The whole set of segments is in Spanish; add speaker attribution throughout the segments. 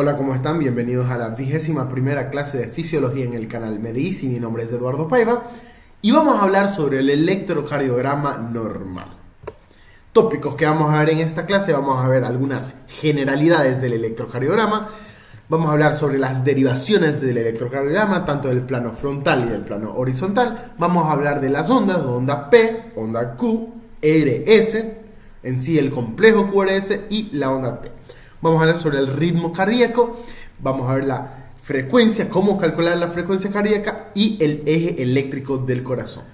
Speaker 1: Hola, ¿cómo están? Bienvenidos a la 21ª clase de Fisiología en el canal MEDICI. Mi nombre es Eduardo Paiva y vamos a hablar sobre el electrocardiograma normal. Tópicos que vamos a ver en esta clase: vamos a ver algunas generalidades del electrocardiograma, vamos a hablar sobre las derivaciones del electrocardiograma, tanto del plano frontal y del plano horizontal, vamos a hablar de las ondas, onda P, onda Q, RS, en sí el complejo QRS y la onda T. Vamos a hablar sobre el ritmo cardíaco, vamos a ver la frecuencia, cómo calcular la frecuencia cardíaca y el eje eléctrico del corazón.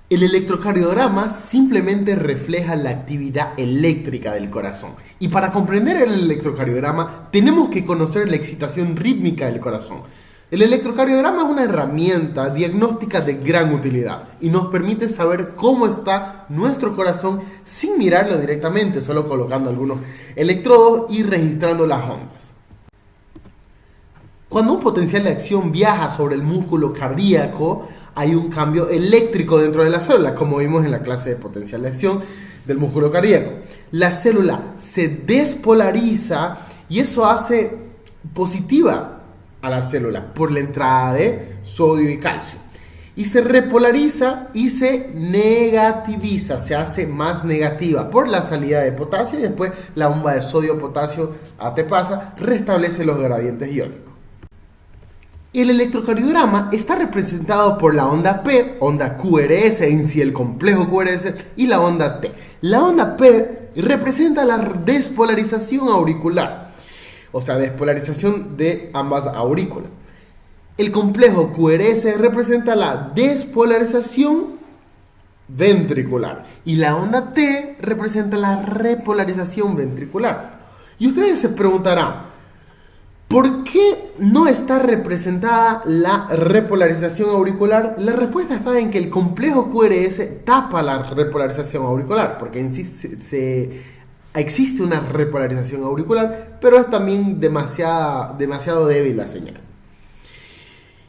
Speaker 1: El electrocardiograma simplemente refleja la actividad eléctrica del corazón. Y para comprender el electrocardiograma tenemos que conocer la excitación rítmica del corazón. El electrocardiograma es una herramienta diagnóstica de gran utilidad y nos permite saber cómo está nuestro corazón sin mirarlo directamente, solo colocando algunos electrodos y registrando las ondas. Cuando un potencial de acción viaja sobre el músculo cardíaco, hay un cambio eléctrico dentro de la célula, como vimos en la clase de potencial de acción del músculo cardíaco. La célula se despolariza y eso hace positiva a la célula por la entrada de sodio y calcio, y se repolariza y se negativiza, se hace más negativa por la salida de potasio, y después la bomba de sodio-potasio pasa, restablece los gradientes iónicos. El electrocardiograma está representado por la onda P, onda QRS, en sí el complejo QRS, y la onda T. La onda P representa la despolarización auricular, o sea, despolarización de ambas aurículas. El complejo QRS representa la despolarización ventricular y la onda T representa la repolarización ventricular. Y ustedes se preguntarán, ¿por qué no está representada la repolarización auricular? La respuesta está en que el complejo QRS tapa la repolarización auricular, porque en sí existe una repolarización auricular, pero es también demasiado débil la señal.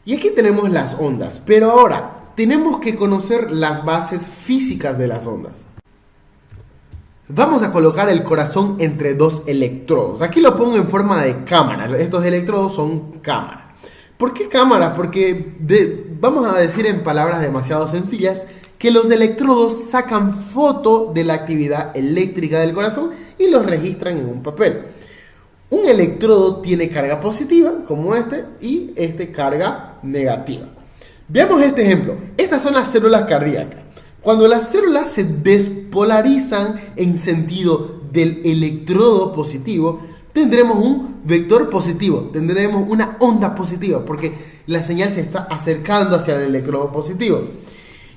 Speaker 1: Y aquí tenemos las ondas, pero ahora tenemos que conocer las bases físicas de las ondas. Vamos a colocar el corazón entre dos electrodos. Aquí lo pongo en forma de cámara. Estos electrodos son cámaras. ¿Por qué cámaras? Porque vamos a decir en palabras demasiado sencillas que los electrodos sacan foto de la actividad eléctrica del corazón y los registran en un papel. Un electrodo tiene carga positiva, como este, y este carga negativa. Veamos este ejemplo. Estas son las células cardíacas. Cuando las células se despolarizan en sentido del electrodo positivo, tendremos un vector positivo, tendremos una onda positiva, porque la señal se está acercando hacia el electrodo positivo.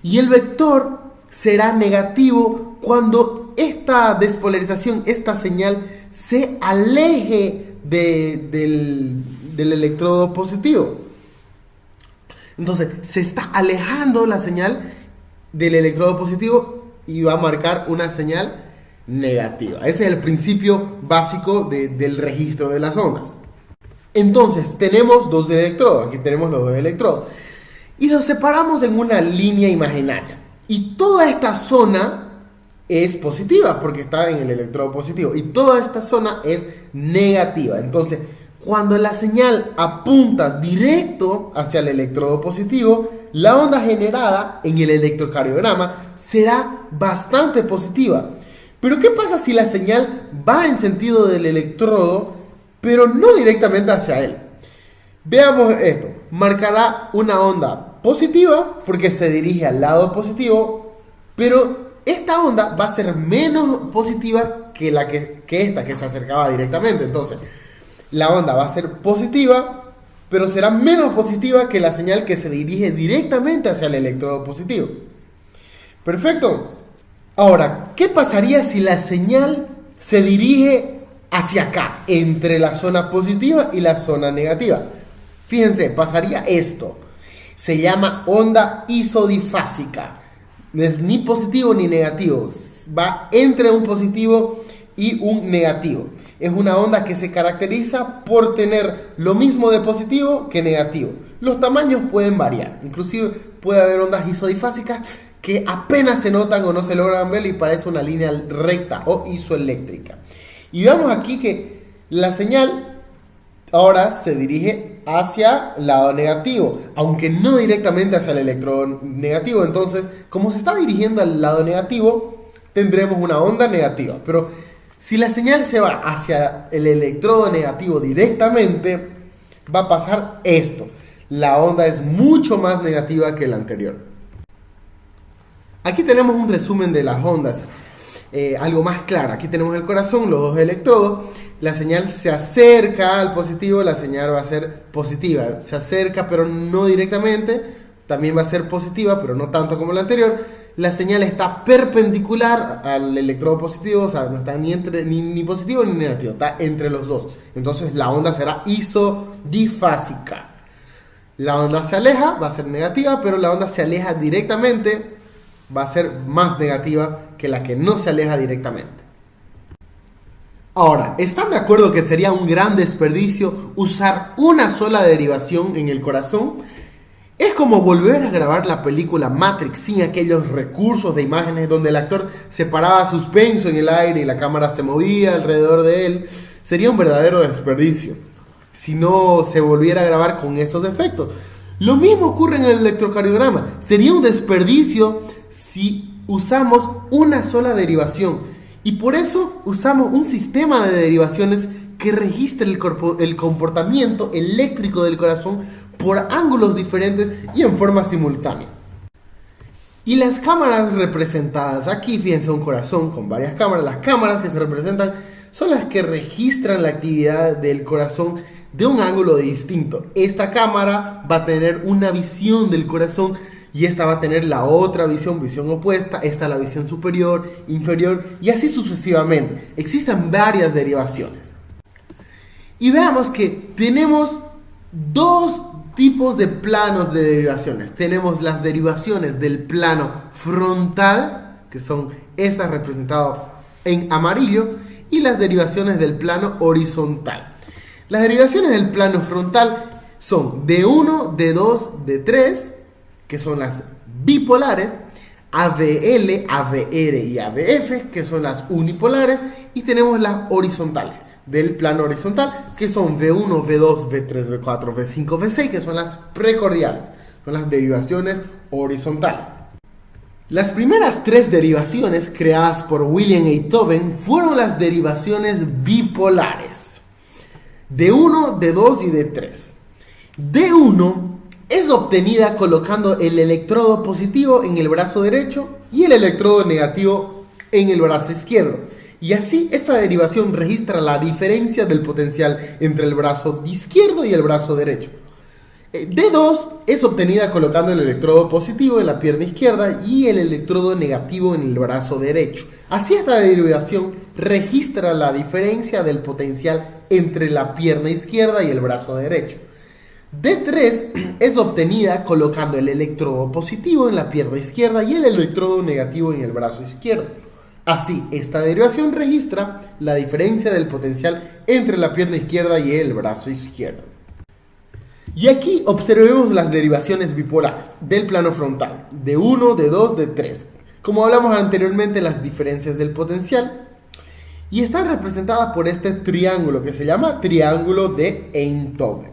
Speaker 1: Y el vector será negativo cuando esta despolarización, esta señal, se aleje del electrodo positivo. Entonces, se está alejando la señal del electrodo positivo y va a marcar una señal negativa. Ese es el principio básico del registro de las ondas. Entonces, tenemos dos electrodos. Aquí tenemos los dos electrodos. Y los separamos en una línea imaginaria. Y toda esta zona es positiva porque está en el electrodo positivo. Y toda esta zona es negativa. Entonces, cuando la señal apunta directo hacia el electrodo positivo, la onda generada en el electrocardiograma será bastante positiva. Pero ¿qué pasa si la señal va en sentido del electrodo, pero no directamente hacia él? Veamos esto. Marcará una onda positiva porque se dirige al lado positivo, pero esta onda va a ser menos positiva que esta que se acercaba directamente. Entonces, la onda va a ser positiva, pero será menos positiva que la señal que se dirige directamente hacia el electrodo positivo. Perfecto. Ahora, ¿qué pasaría si la señal se dirige hacia acá, entre la zona positiva y la zona negativa? Fíjense, pasaría esto. Se llama onda isodifásica. No es ni positivo ni negativo. Va entre un positivo y un negativo. Es una onda que se caracteriza por tener lo mismo de positivo que negativo. Los tamaños pueden variar. Inclusive puede haber ondas isodifásicas que apenas se notan o no se logran ver y parece una línea recta o isoeléctrica. Y veamos aquí que la señal ahora se dirige hacia el lado negativo, aunque no directamente hacia el electrodo negativo. Entonces, como se está dirigiendo al lado negativo, tendremos una onda negativa. Pero si la señal se va hacia el electrodo negativo directamente, va a pasar esto. La onda es mucho más negativa que la anterior. Aquí tenemos un resumen de las ondas, algo más claro. Aquí tenemos el corazón, los dos electrodos. La señal se acerca al positivo, la señal va a ser positiva. Se acerca, pero no directamente. También va a ser positiva, pero no tanto como la anterior. La señal está perpendicular al electrodo positivo, o sea, no está ni positivo ni negativo, está entre los dos. Entonces la onda será isodifásica. La onda se aleja, va a ser negativa, pero la onda se aleja directamente, va a ser más negativa que la que no se aleja directamente. Ahora, ¿están de acuerdo que sería un gran desperdicio usar una sola derivación en el corazón? Es como volver a grabar la película Matrix sin aquellos recursos de imágenes donde el actor se paraba suspenso en el aire y la cámara se movía alrededor de él. Sería un verdadero desperdicio si no se volviera a grabar con esos efectos. Lo mismo ocurre en el electrocardiograma. Sería un desperdicio si usamos una sola derivación. Y por eso usamos un sistema de derivaciones que registre el comportamiento eléctrico del corazón por ángulos diferentes y en forma simultánea. Y las cámaras representadas aquí, fíjense, un corazón con varias cámaras. Las cámaras que se representan son las que registran la actividad del corazón de un ángulo distinto. Esta cámara va a tener una visión del corazón y esta va a tener la otra visión opuesta. Esta la visión superior, inferior y así sucesivamente. Existen varias derivaciones. Y veamos que tenemos dos tipos de planos de derivaciones. Tenemos las derivaciones del plano frontal, que son estas representadas en amarillo, y las derivaciones del plano horizontal. Las derivaciones del plano frontal son D1, D2, D3, que son las bipolares, AVL, AVR y AVF, que son las unipolares, y tenemos las horizontales del plano horizontal, que son V1, V2, V3, V4, V5, V6, que son las precordiales, son las derivaciones horizontales. Las primeras tres derivaciones creadas por William Einthoven fueron las derivaciones bipolares, D1, D2 y D3. D1 es obtenida colocando el electrodo positivo en el brazo derecho y el electrodo negativo en el brazo izquierdo. Y así esta derivación registra la diferencia del potencial entre el brazo izquierdo y el brazo derecho. D2 es obtenida colocando el electrodo positivo en la pierna izquierda y el electrodo negativo en el brazo derecho. Así esta derivación registra la diferencia del potencial entre la pierna izquierda y el brazo derecho. D3 es obtenida colocando el electrodo positivo en la pierna izquierda y el electrodo negativo en el brazo izquierdo. Así, esta derivación registra la diferencia del potencial entre la pierna izquierda y el brazo izquierdo. Y aquí observemos las derivaciones bipolares del plano frontal, D1, D2, D3. Como hablamos anteriormente, las diferencias del potencial. Y están representadas por este triángulo que se llama triángulo de Einthoven.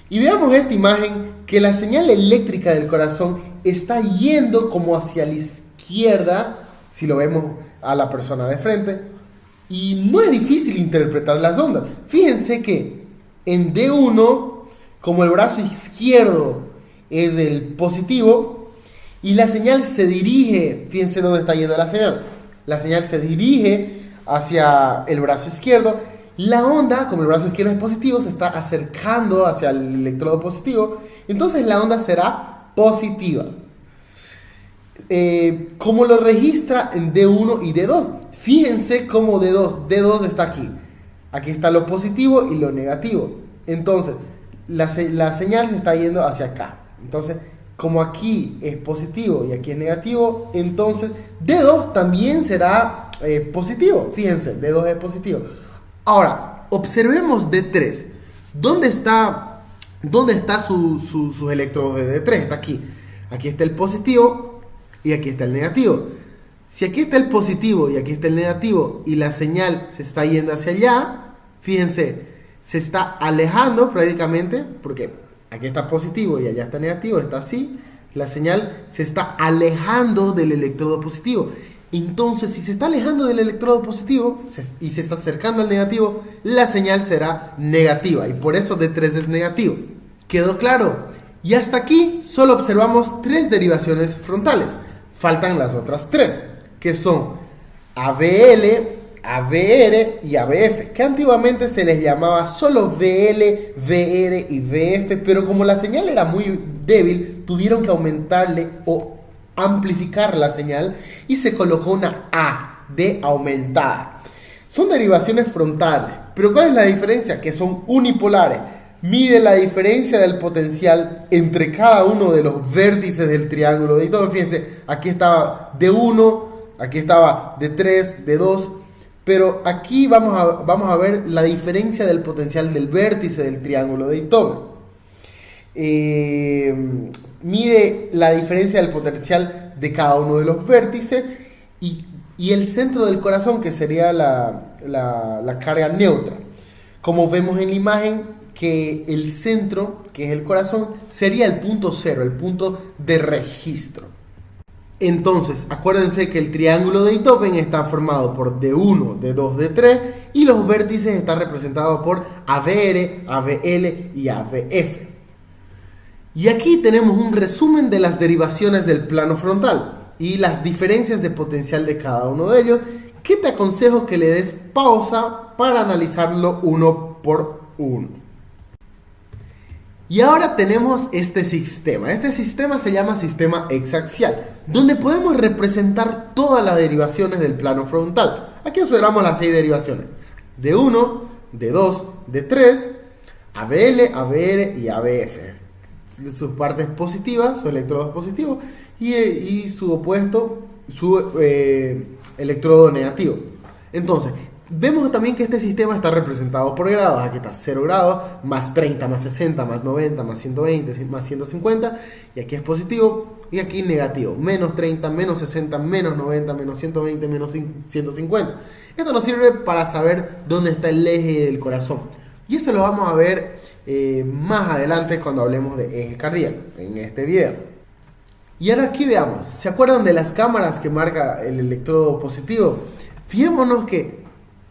Speaker 1: Y veamos esta imagen que la señal eléctrica del corazón está yendo como hacia la izquierda, si lo vemos a la persona de frente, y no es difícil interpretar las ondas. Fíjense que en D1, como el brazo izquierdo es el positivo, y la señal se dirige, fíjense dónde está yendo la señal se dirige hacia el brazo izquierdo, la onda, como el brazo izquierdo es positivo, se está acercando hacia el electrodo positivo, entonces la onda será positiva. Como lo registra en D1 y D2. Fíjense cómo D2 está aquí. Aquí está lo positivo y lo negativo. Entonces, la señal se está yendo hacia acá. Entonces, como aquí es positivo y aquí es negativo, entonces D2 también será positivo. Fíjense, D2 es positivo. Ahora, observemos D3. ¿Dónde está sus electrodos de D3? Está aquí. Aquí está el positivo y aquí está el negativo. Si aquí está el positivo y aquí está el negativo y la señal se está yendo hacia allá, fíjense, se está alejando prácticamente, porque aquí está positivo y allá está negativo, está así, la señal se está alejando del electrodo positivo. Entonces, si se está alejando del electrodo positivo y se está acercando al negativo, la señal será negativa, y por eso D3 es negativo. ¿Quedó claro? Y hasta aquí solo observamos 3 derivaciones frontales. Faltan las otras 3, que son AVL, AVR y AVF, que antiguamente se les llamaba solo VL, VR y VF, pero como la señal era muy débil, tuvieron que aumentarle o amplificar la señal y se colocó una A de aumentada. Son derivaciones frontales, pero ¿cuál es la diferencia? Que son unipolares. Mide la diferencia del potencial entre cada uno de los vértices del triángulo de todo. Fíjense, aquí estaba D1, aquí estaba D3, D2, pero aquí vamos a ver la diferencia del potencial del vértice del triángulo de Itomo. Mide la diferencia del potencial de cada uno de los vértices y el centro del corazón, que sería la carga neutra. Como vemos en la imagen, que el centro, que es el corazón, sería el punto cero, el punto de registro. Entonces, acuérdense que el triángulo de Einthoven está formado por D1, D2, D3 y los vértices están representados por AVR, AVL y AVF. Y aquí tenemos un resumen de las derivaciones del plano frontal y las diferencias de potencial de cada uno de ellos, que te aconsejo que le des pausa para analizarlo uno por uno. Y ahora tenemos este sistema. Este sistema se llama sistema hexaxial, donde podemos representar todas las derivaciones del plano frontal. Aquí observamos las 6 derivaciones. D1, D2, D3, AVL, AVR y AVF. Sus partes positivas, sus electrodos positivos, y su opuesto, su electrodo negativo. Entonces, vemos también que este sistema está representado por grados. Aquí está 0 grados, más 30, más 60, más 90, más 120, más 150. Y aquí es positivo y aquí negativo. Menos 30, menos 60, menos 90, menos 120, menos 150. Esto nos sirve para saber dónde está el eje del corazón. Y eso lo vamos a ver más adelante cuando hablemos de eje cardíaco, en este video. Y ahora aquí veamos. ¿Se acuerdan de las cámaras que marca el electrodo positivo? Fijémonos que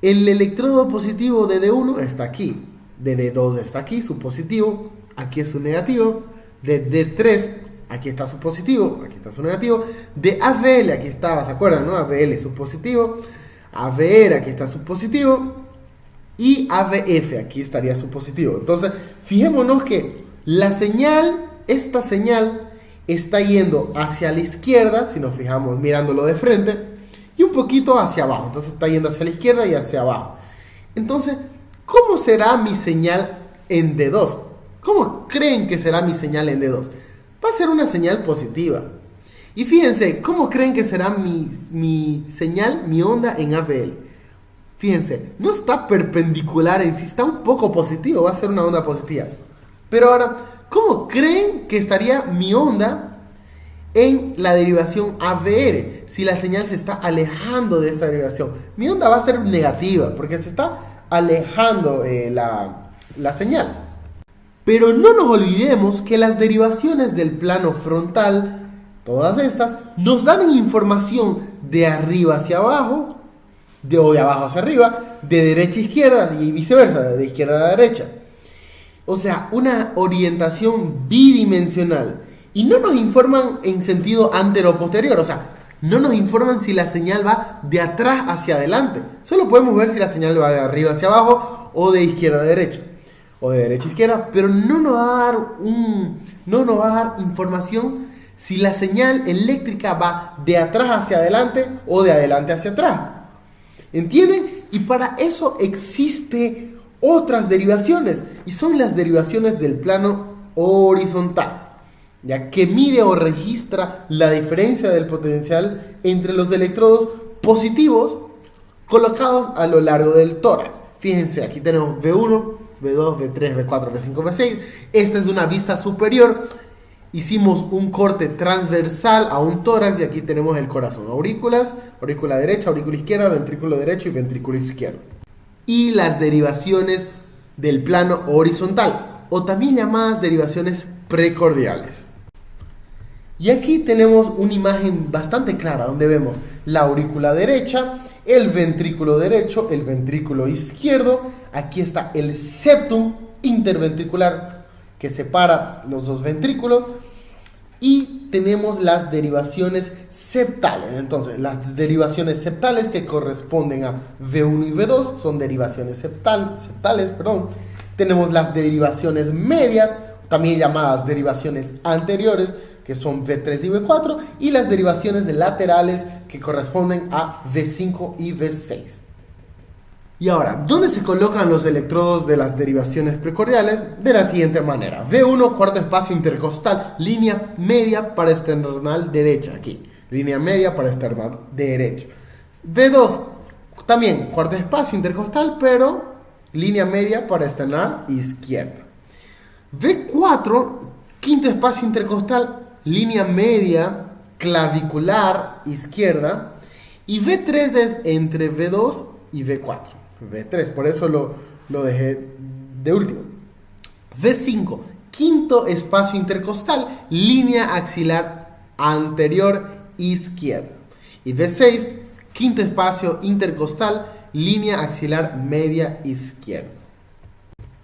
Speaker 1: el electrodo positivo de D1 está aquí, de D2 está aquí, su positivo, aquí es su negativo, de D3, aquí está su positivo, aquí está su negativo, de AVL, aquí estaba, ¿se acuerdan, no? AVL es su positivo, AVR, aquí está su positivo, y AVF, aquí estaría su positivo. Entonces, fijémonos que la señal, esta señal, está yendo hacia la izquierda, si nos fijamos mirándolo de frente, y un poquito hacia abajo. Entonces está yendo hacia la izquierda y hacia abajo. Entonces, ¿cómo será mi señal en D2? ¿Cómo creen que será mi señal en D2? Va a ser una señal positiva. Y fíjense, ¿cómo creen que será mi señal, mi onda en AVL? Fíjense, no está perpendicular en sí, está un poco positivo, va a ser una onda positiva. Pero ahora, ¿cómo creen que estaría mi onda en la derivación AVR? Si la señal se está alejando de esta derivación, mi onda va a ser negativa, porque se está alejando la señal. Pero no nos olvidemos que las derivaciones del plano frontal, todas estas, nos dan información de arriba hacia abajo, o de abajo hacia arriba, de derecha a izquierda y viceversa, de izquierda a derecha. O sea, una orientación bidimensional. Y no nos informan en sentido antero-posterior, o sea, no nos informan si la señal va de atrás hacia adelante. Solo podemos ver si la señal va de arriba hacia abajo o de izquierda a derecha, o de derecha a izquierda, pero no nos va a dar información si la señal eléctrica va de atrás hacia adelante o de adelante hacia atrás. ¿Entienden? Y para eso existe otras derivaciones, y son las derivaciones del plano horizontal, ya que mide o registra la diferencia del potencial entre los electrodos positivos colocados a lo largo del tórax. Fíjense, aquí tenemos V1, V2, V3, V4, V5, V6. Esta es una vista superior. Hicimos un corte transversal a un tórax y aquí tenemos el corazón. Aurículas, aurícula derecha, aurícula izquierda, ventrículo derecho y ventrículo izquierdo. Y las derivaciones del plano horizontal, o también llamadas derivaciones precordiales. Y aquí tenemos una imagen bastante clara donde vemos la aurícula derecha, el ventrículo derecho, el ventrículo izquierdo. Aquí está el septum interventricular que separa los dos ventrículos. Y tenemos las derivaciones septales. Entonces, las derivaciones septales que corresponden a V1 y V2 son derivaciones septales. Tenemos las derivaciones medias, también llamadas derivaciones anteriores, que son V3 y V4, y las derivaciones laterales que corresponden a V5 y V6. Y ahora, ¿dónde se colocan los electrodos de las derivaciones precordiales? De la siguiente manera. V1, cuarto espacio intercostal, línea media para esternal derecha, aquí. Línea media para esternal derecho. V2, también cuarto espacio intercostal, pero línea media para esternal izquierda. V4, quinto espacio intercostal, línea media clavicular izquierda. Y V3 es entre V2 y V4. V3, por eso lo dejé de último. V5, quinto espacio intercostal, línea axilar anterior izquierda. Y V6, quinto espacio intercostal, línea axilar media izquierda.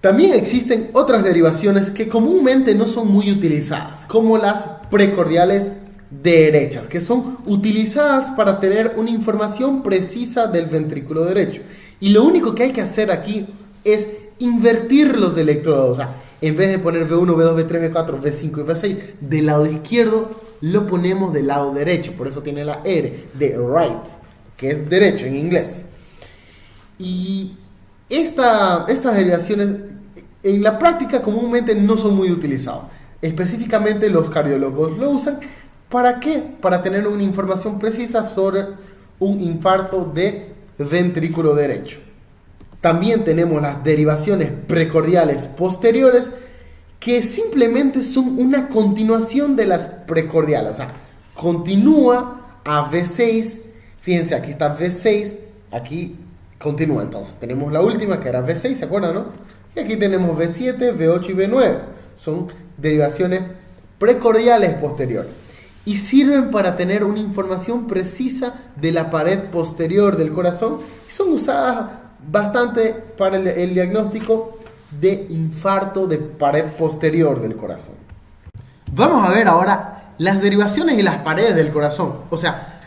Speaker 1: También existen otras derivaciones que comúnmente no son muy utilizadas, como las precordiales derechas, que son utilizadas para tener una información precisa del ventrículo derecho. Y lo único que hay que hacer aquí es invertir los electrodos. O sea, en vez de poner V1, V2, V3, V4, V5 y V6 del lado izquierdo, lo ponemos del lado derecho. Por eso tiene la R de right, que es derecho en inglés. Y estas derivaciones en la práctica comúnmente no son muy utilizadas. Específicamente los cardiólogos lo usan. ¿Para qué? Para tener una información precisa sobre un infarto de ventrículo derecho. También tenemos las derivaciones precordiales posteriores, que simplemente son una continuación de las precordiales. O sea, continúa a V6. Fíjense, aquí está V6, aquí continúa. Entonces tenemos la última que era V6, ¿se acuerdan, no? Y aquí tenemos V7, V8 y V9. Son derivaciones precordiales posteriores. Y sirven para tener una información precisa de la pared posterior del corazón. Y son usadas bastante para el diagnóstico de infarto de pared posterior del corazón. Vamos a ver ahora las derivaciones y las paredes del corazón. O sea,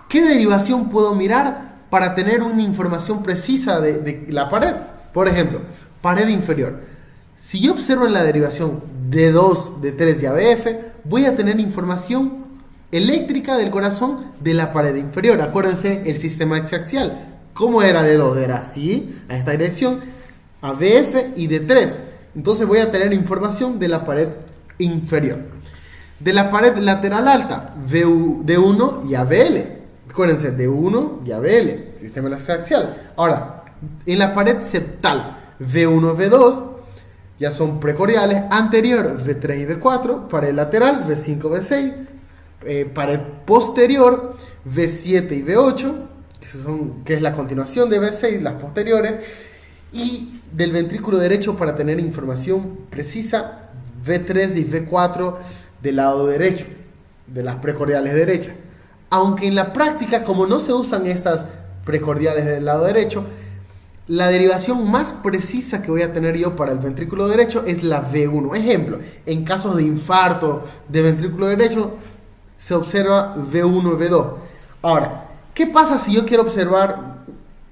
Speaker 1: ¿qué derivación puedo mirar para tener una información precisa de la pared? Por ejemplo, pared inferior. Si yo observo en la derivación D2, D3 y ABF, voy a tener información eléctrica del corazón de la pared inferior. Acuérdense el sistema axial. ¿Cómo era D2? Era así, a esta dirección, ABF y D3. Entonces voy a tener información de la pared inferior. De la pared lateral alta, D1 y ABL. Acuérdense, D1 y ABL, sistema axial. Ahora, en la pared septal, V1, V2, ya son precordiales. Anterior, V3 y V4. Pared lateral, V5, V6. Pared posterior, V7 y V8, que es la continuación de V6, las posteriores. Y del ventrículo derecho, para tener información precisa, V3 y V4 del lado derecho, de las precordiales derechas. Aunque en la práctica, como no se usan estas precordiales del lado derecho, la derivación más precisa que voy a tener yo para el ventrículo derecho es la V1. Ejemplo, en casos de infarto de ventrículo derecho, se observa V1 y V2. Ahora, ¿qué pasa si yo quiero observar,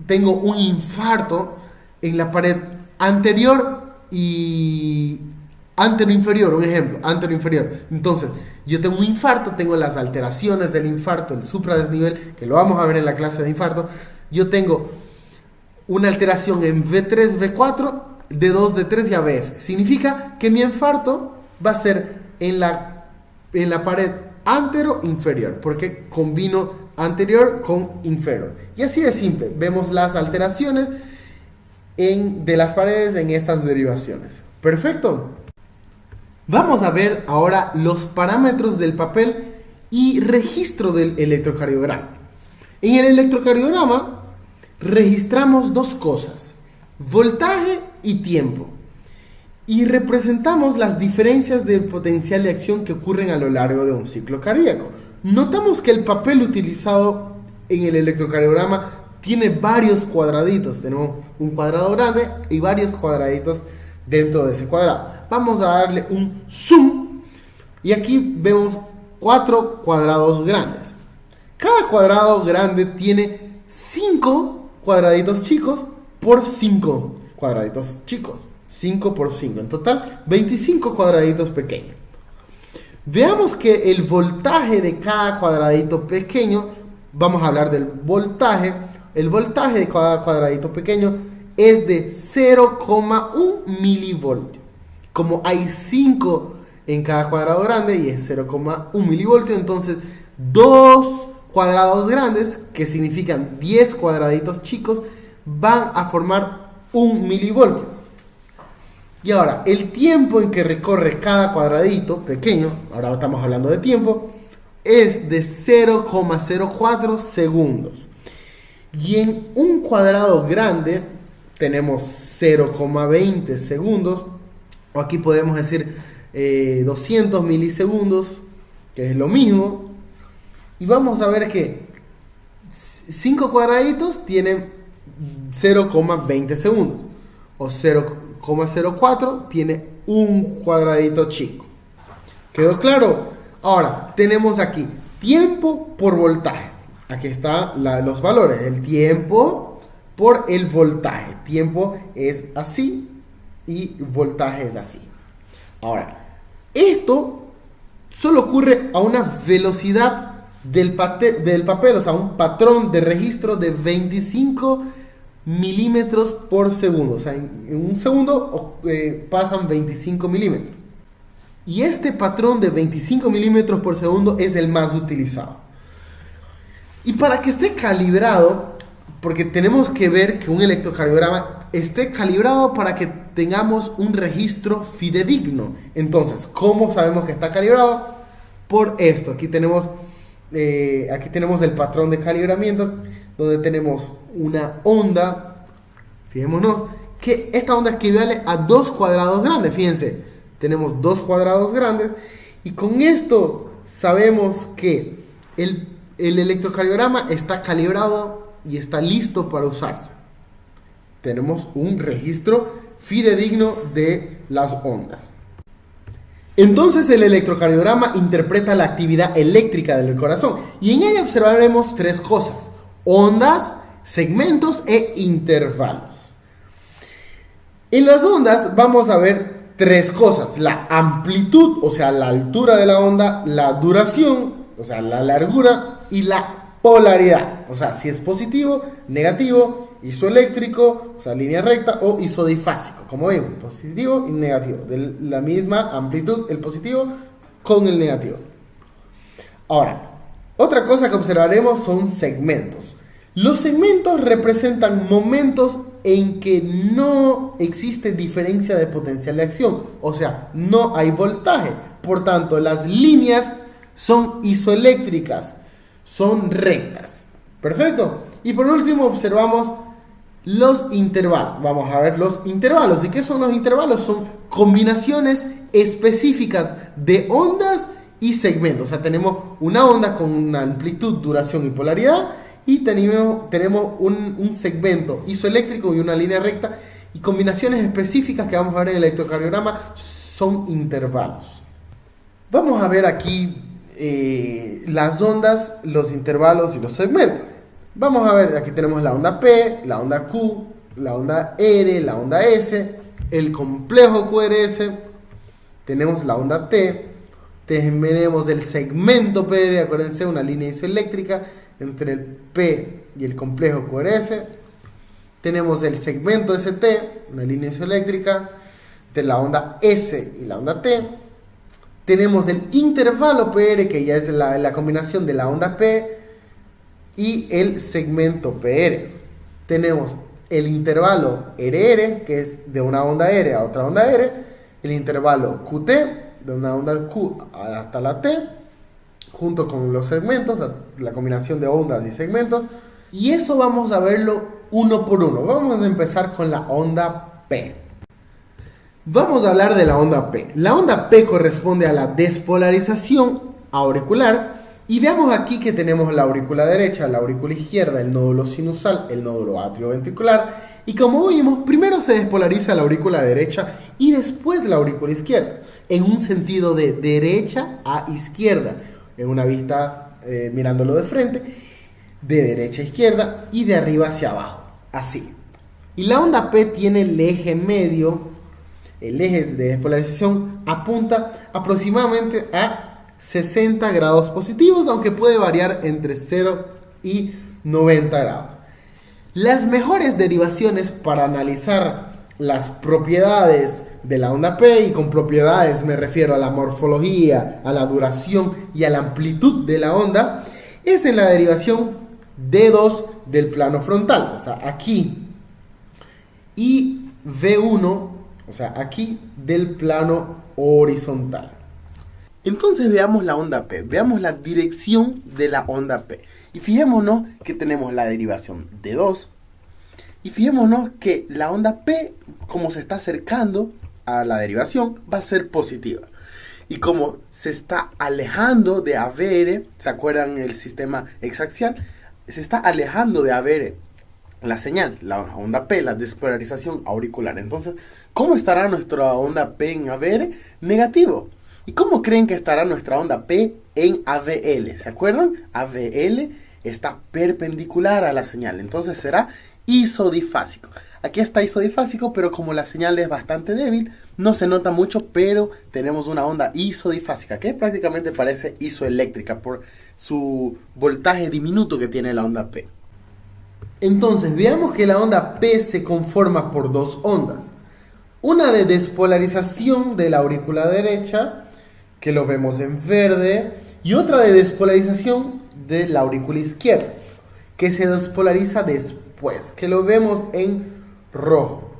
Speaker 1: tengo un infarto en la pared anterior y antero-inferior? Un ejemplo, antero-inferior. Entonces, yo tengo un infarto, tengo las alteraciones del infarto, el supradesnivel, que lo vamos a ver en la clase de infarto. Yo tengo una alteración en V3, V4, D2, D3 y ABF. Significa que mi infarto va a ser en la pared antero-inferior, porque combino anterior con inferior. Y así de simple, vemos las alteraciones de las paredes en estas derivaciones. Perfecto. Vamos a ver ahora los parámetros del papel y registro del electrocardiograma. En el electrocardiograma registramos dos cosas: voltaje y tiempo. Y representamos las diferencias del potencial de acción que ocurren a lo largo de un ciclo cardíaco. Notamos que el papel utilizado en el electrocardiograma tiene varios cuadraditos. Tenemos un cuadrado grande y varios cuadraditos dentro de ese cuadrado. Vamos a darle un zoom y aquí vemos 4 cuadrados grandes. Cada cuadrado grande tiene 5 cuadraditos chicos por 5 cuadraditos chicos. 5 por 5. En total, 25 cuadraditos pequeños. Veamos que el voltaje de cada cuadradito pequeño, vamos a hablar del voltaje. El voltaje de cada cuadradito pequeño es de 0,1 milivoltio. Como hay 5 en cada cuadrado grande y es 0,1 milivoltio, entonces 2 cuadrados grandes, que significan 10 cuadraditos chicos, van a formar 1 milivoltio. Y ahora, el tiempo en que recorre cada cuadradito pequeño, ahora estamos hablando de tiempo, es de 0,04 segundos. Y en un cuadrado grande tenemos 0,20 segundos, o aquí podemos decir 200 milisegundos, que es lo mismo. Y vamos a ver que 5 cuadraditos tienen 0,20 segundos, o 0,04 tiene un cuadradito chico. ¿Quedó claro? Ahora, tenemos aquí tiempo por voltaje. Aquí están los valores. El tiempo por el voltaje. Tiempo es así y voltaje es así. Ahora, esto solo ocurre a una velocidad del papel, o sea, un patrón de registro de 25 milímetros por segundo. O sea, en un segundo pasan 25 milímetros. Y este patrón de 25 milímetros por segundo es el más utilizado. Y para que esté calibrado, porque tenemos que ver que un electrocardiograma esté calibrado para que tengamos un registro fidedigno. Entonces, ¿cómo sabemos que está calibrado? Por esto. Aquí tenemos el patrón de calibramiento, donde tenemos una onda. Fijémonos que esta onda equivale a 2 cuadrados grandes. Fíjense, tenemos 2 cuadrados grandes, y con esto sabemos que el electrocardiograma está calibrado y está listo para usarse. Tenemos un registro fidedigno de las ondas. Entonces el electrocardiograma interpreta la actividad eléctrica del corazón, y en ella observaremos 3 cosas: ondas, segmentos e intervalos. En las ondas vamos a ver 3 cosas: la amplitud, o sea, la altura de la onda; la duración, o sea, la largura; y la polaridad, o sea, si es positivo, negativo, isoeléctrico, o sea, línea recta, o isodifásico, como vemos, positivo y negativo, de la misma amplitud, el positivo con el negativo. Ahora, otra cosa que observaremos son segmentos. Los segmentos representan momentos en que no existe diferencia de potencial de acción, o sea, no hay voltaje. Por tanto, las líneas son isoeléctricas, son rectas. Perfecto. Y por último observamos los intervalos. Vamos a ver los intervalos. ¿Y qué son los intervalos? Son combinaciones específicas de ondas y segmentos. O sea, tenemos una onda con una amplitud, duración y polaridad, y tenemos un segmento isoeléctrico y una línea recta, y combinaciones específicas que vamos a ver en el electrocardiograma son intervalos. Vamos a ver aquí las ondas, los intervalos y los segmentos. Vamos a ver, aquí tenemos la onda P, la onda Q, la onda R, la onda S, el complejo QRS, tenemos la onda T, tenemos el segmento PR, acuérdense, una línea isoeléctrica entre el P y el complejo QRS, tenemos el segmento ST, una línea isoeléctrica de la onda S y la onda T, tenemos el intervalo PR, que ya es la combinación de la onda P y el segmento PR. Tenemos el intervalo RR, que es de una onda R a otra onda R, el intervalo QT, de una onda Q hasta la T, junto con los segmentos, la combinación de ondas y segmentos. Y eso vamos a verlo uno por uno. Vamos a empezar con la onda P. Vamos a hablar de la onda P. La onda P corresponde a la despolarización auricular. Y veamos aquí que tenemos la aurícula derecha, la aurícula izquierda, el nódulo sinusal, el nódulo atrioventricular. Y como vimos, primero se despolariza la aurícula derecha y después la aurícula izquierda, en un sentido de derecha a izquierda, en una vista mirándolo de frente, de derecha a izquierda y de arriba hacia abajo, así. Y la onda P tiene el eje medio, el eje de despolarización apunta aproximadamente a 60 grados positivos, aunque puede variar entre 0 y 90 grados. Las mejores derivaciones para analizar las propiedades de la onda P, y con propiedades me refiero a la morfología, a la duración y a la amplitud de la onda, es en la derivación D2 del plano frontal, o sea, aquí, y V1, o sea, aquí del plano horizontal. Entonces veamos la onda P, veamos la dirección de la onda P. Y fijémonos que tenemos la derivación de 2. Y fijémonos que la onda P, como se está acercando a la derivación, va a ser positiva. Y como se está alejando de AVR, ¿se acuerdan el sistema hexaxial? Se está alejando de AVR la señal, la onda P, la despolarización auricular. Entonces, ¿cómo estará nuestra onda P en AVR? Negativo. ¿Y cómo creen que estará nuestra onda P en AVL? ¿Se acuerdan? AVL está perpendicular a la señal, entonces será isodifásico. Aquí está isodifásico, pero como la señal es bastante débil, no se nota mucho, pero tenemos una onda isodifásica, que prácticamente parece isoeléctrica por su voltaje diminuto que tiene la onda P. Entonces, veamos que la onda P se conforma por dos ondas. Una de despolarización de la aurícula derecha, que lo vemos en verde, y otra de despolarización de la aurícula izquierda, que se despolariza después, que lo vemos en rojo.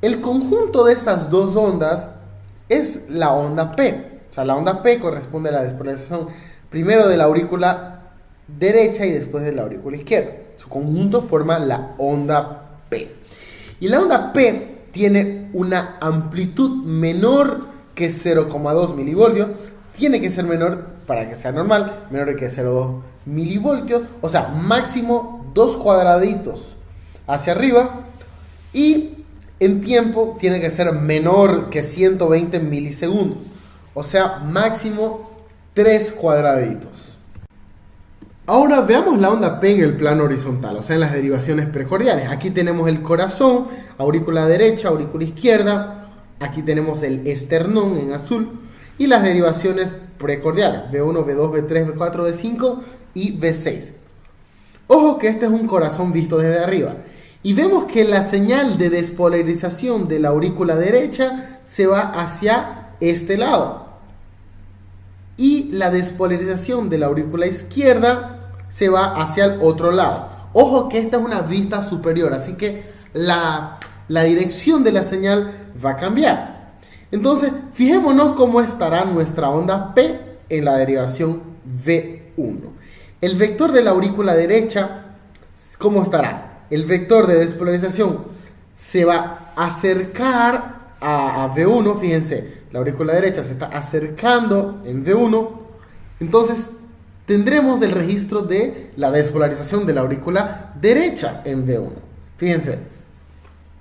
Speaker 1: El conjunto de estas dos ondas es la onda P. O sea, la onda P corresponde a la despolarización primero de la aurícula derecha y después de la aurícula izquierda. Su conjunto forma la onda P. Y la onda P tiene una amplitud menor que 0,2 milivoltios, tiene que ser menor para que sea normal, menor que 0,2 milivoltios, o sea, máximo 2 cuadraditos hacia arriba, y en tiempo tiene que ser menor que 120 milisegundos, o sea, máximo 3 cuadraditos. Ahora veamos la onda P en el plano horizontal, o sea, en las derivaciones precordiales. Aquí tenemos el corazón, aurícula derecha, aurícula izquierda. Aquí tenemos el esternón en azul y las derivaciones precordiales, V1, V2, V3, V4, V5 y V6. Ojo que este es un corazón visto desde arriba. Y vemos que la señal de despolarización de la aurícula derecha se va hacia este lado. Y la despolarización de la aurícula izquierda se va hacia el otro lado. Ojo que esta es una vista superior, así que la dirección de la señal va a cambiar. Entonces, fijémonos cómo estará nuestra onda P en la derivación V1. El vector de la aurícula derecha, ¿cómo estará? El vector de despolarización se va a acercar a V1, fíjense, la aurícula derecha se está acercando en V1, entonces tendremos el registro de la despolarización de la aurícula derecha en V1. Fíjense,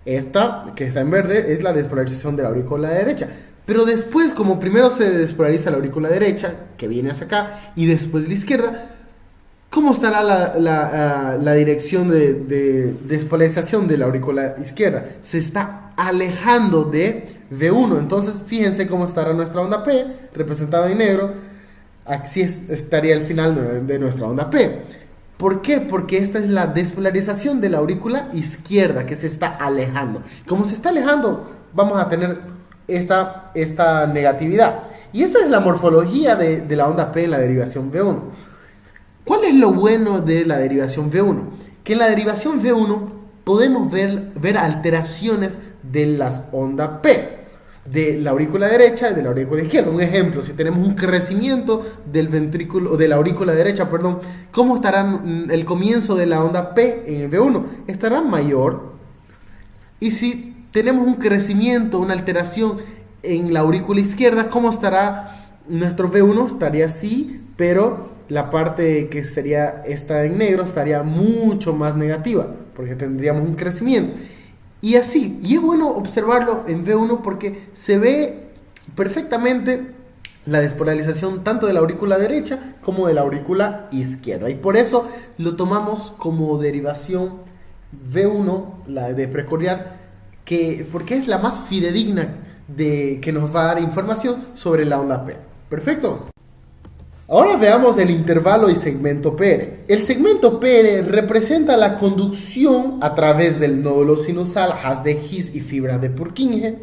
Speaker 1: esta que está en verde es la despolarización de la aurícula derecha. Pero después, como primero se despolariza la aurícula derecha, que viene hacia acá, y después la izquierda, ¿cómo estará la dirección de despolarización de la aurícula izquierda? Se está alejando de V1. Entonces, fíjense cómo estará nuestra onda P, representada en negro. Así estaría el final de nuestra onda P. ¿Por qué? Porque esta es la despolarización de la aurícula izquierda que se está alejando. Como se está alejando, vamos a tener esta negatividad. Y esta es la morfología de la onda P en la derivación V1. ¿Cuál es lo bueno de la derivación V1? Que en la derivación V1 podemos ver alteraciones de las ondas P. de la aurícula derecha y de la aurícula izquierda. Un ejemplo, si tenemos un crecimiento del ventrículo, de la aurícula derecha, perdón, ¿cómo estará el comienzo de la onda P en el V1? Estará mayor. Y si tenemos un crecimiento, una alteración en la aurícula izquierda, ¿cómo estará nuestro V1? Estaría así, pero la parte que sería esta en negro estaría mucho más negativa, porque tendríamos un crecimiento. Y así, y es bueno observarlo en V1 porque se ve perfectamente la despolarización tanto de la aurícula derecha como de la aurícula izquierda. Y por eso lo tomamos como derivación V1, la de precordial, porque es la más fidedigna que nos va a dar información sobre la onda P. Perfecto. Ahora veamos el intervalo y segmento PR. El segmento PR representa la conducción a través del nódulo sinusal, haz de His y fibra de Purkinje.